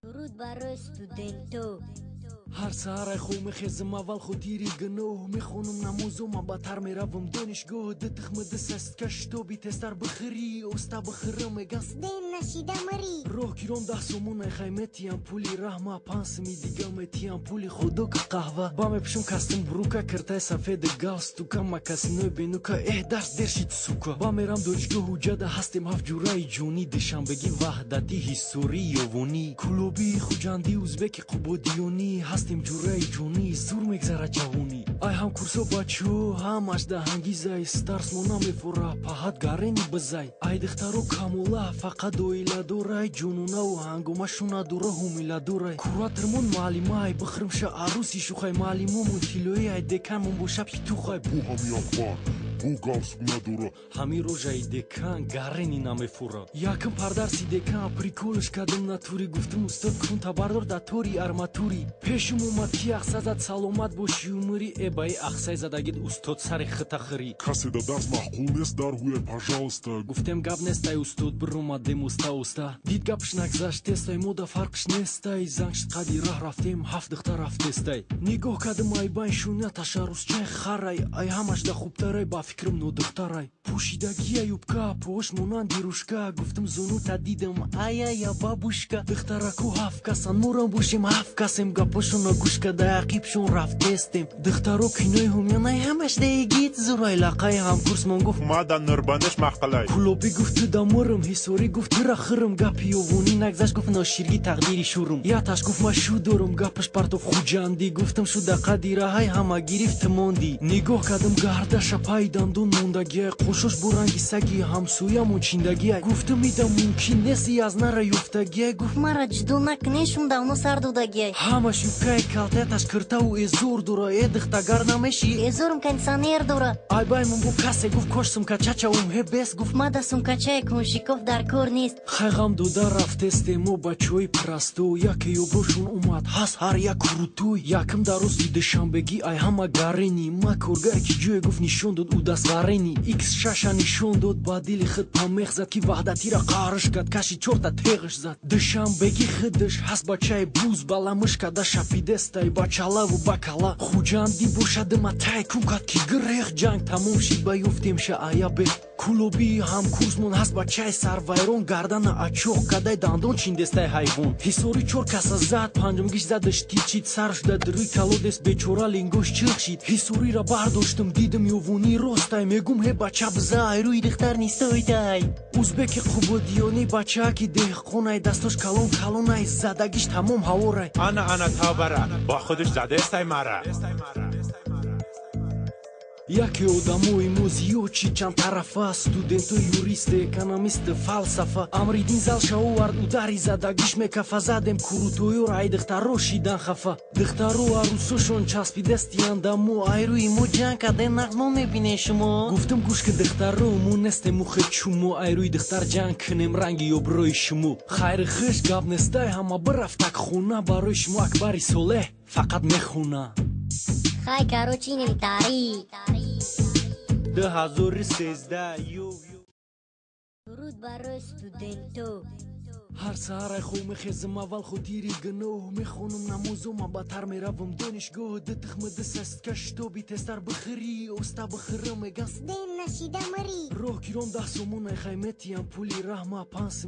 درود برای استودنتو. هر سهر خو میخیزم اول خو دیری گنو میخونم نموزم بدتر میروم دانشگاه ده تخم دست است کش تو بی تستر بخری استا بخرم گس دین نشیده مری روح گیرم ده سومون خیمتیم پولی رحمه پانس می دیگه متیم پولی خودو که قهوه با میپشم کستم بروکا کرتای سفید گاز تو کم کسی نوی بینو که درس درشید سوکا با میرم دانشگاه حجده هستیم هفت جورای جونی دشم بگی وحدتی هیستوری یوونی کلوبی خوجندی ازبکی قبودیونی هستیم جورای جونی زور میگذره جوونی ای هم کورسو بچو همش دهنگی زای ستارس مونا میفورا پهد گارینی بزای ای دخترو کامولا فقط دویلا دورای جونونا و هنگومشونا دوره همیلا دورای کوراترمون معلیمای بخرمش عروسی شوخای معلیمومون تیلوی ای دکانمون بوشب تو خای بو همی اخبار بو گاوس ندورا همی روژای دکان گارینی نمیفورا یکم پردرسی دکان پریکولش کدم ناتوری گفتم استاد کن تبردار داتوری ارماتوری پیشم اومد کی اخسازت سلامت باشی عمری ابای اخسای زدگید استاد سر خط خری کسی دا درس محقول نیست در هوی پاجالستا گفتم گاب نستای استاد برومدم استا دید گپش نگذشت استای مودا فرقش نستای زنگش قدی راه رفتیم هفت دختر رفت استای نگاه کدم ای بین شونه تشارس چه خرای ای همش دا خوبتره با فکرم نو دخترای پوشیدگی ایوبکا پوش مونان دیروشکا گفتم زونو تا دیدم آیا یا بابوشکا دخترکو هفت کسان مورم بوشیم هفت کسیم گپشون گوشکا دا عقیبشون رفت استیم دخترو کینوی همیانای همش دیگید زورای لقای هم کورس من گفت ما دا نربانش محقلای کلوبی گفت دا مرم هیسوری گفت را خرم گپی وونی نگذشت گفت ناشیرگی تقدیری شورم یا تاش گفت ما شو دورم گپش پرتوف خوجاندی گفتم شو دا قدیره های همه گریفت موندی نگاه کدم گردش پای دندون موندگی قوشش برنگی سگی همسویمون چیندگی گفتم میدم ممکن نیستی از نره یفتگی گفت مرا جدو نکنیشون داونو سردودگی همش یوکای کالتتش کرتا و ازور دورا دختگر نمیشی ازورم کنسانیر دورا ای بای من بو کسی گفت کشتم که چچا اون هبس گفت ما دستم کچه کنشیکوف در کور نیست خیغم دودا رفت استیمو بچوی پرستو یکی یوبروشون اومد هست هر یک روتوی یکم در روز دیدشم بگی ای همه گارینی ما کورگر که جوی گفت نشون داد او دست غارینی ایکس شاشا نشون داد با دیل خود پامیخ زد که وحدتی را قارش کد کشی چورتا تیغش زد دشم بگی خودش هست بچای بوز بالامش کده شپیدستای بچالا و بکالا خوجاندی بوشد ما تای کن کد که گریخ جنگ تموم شید بیفتیم شه آیا به کلوبی هم کورسمون هست بچای سروایرون گردن اچوخ کدای دندون چیندستای حیوان هیسوری چور کسا زد پنجم گیش زدش تیچید سرش داد روی کلودست بیچورا لینگوش چرخ شید هیسوری را برداشتم دیدم یوونی راستای میگم هی بچه بزای روی دختر نیستای تای ازبک قبودیونی بچه که دهقونای دستش کلونای زدگیش تمام هوارای انا تابره با خودش زده استای مرا یکی آدموی موزیوچی چند طرفه استودنتو یوریست اکانومیست فلسفه امریدین زل شو ورد او داری زدگیش میکفه زدم کروتویو رای دخترو شیدن خفه دخترو عروسوشون چسبیدستیان دمو ای روی مو جنگ کده نغمو میبینه شما گفتم گوش که دخترو مو نسته موخه چومو ای روی دختر جنگ کنیم رنگی و بروی شمو خیر خش گاب نسته همه برفتک خونه برای شما اکبری سوله فقط میخونه خای کارو چینی تاری 2013 یو درود برای استودنتو. هر سهر خو میخیزم اول خو دیری گنو میخونم نموزم بدتر میروم دانشگاه ده تخم دست است کش تو بی تستر بخری استا بخرم گس دین نشیده مری روح گیرم ده سومون خیمتیم پولی رحمه پانس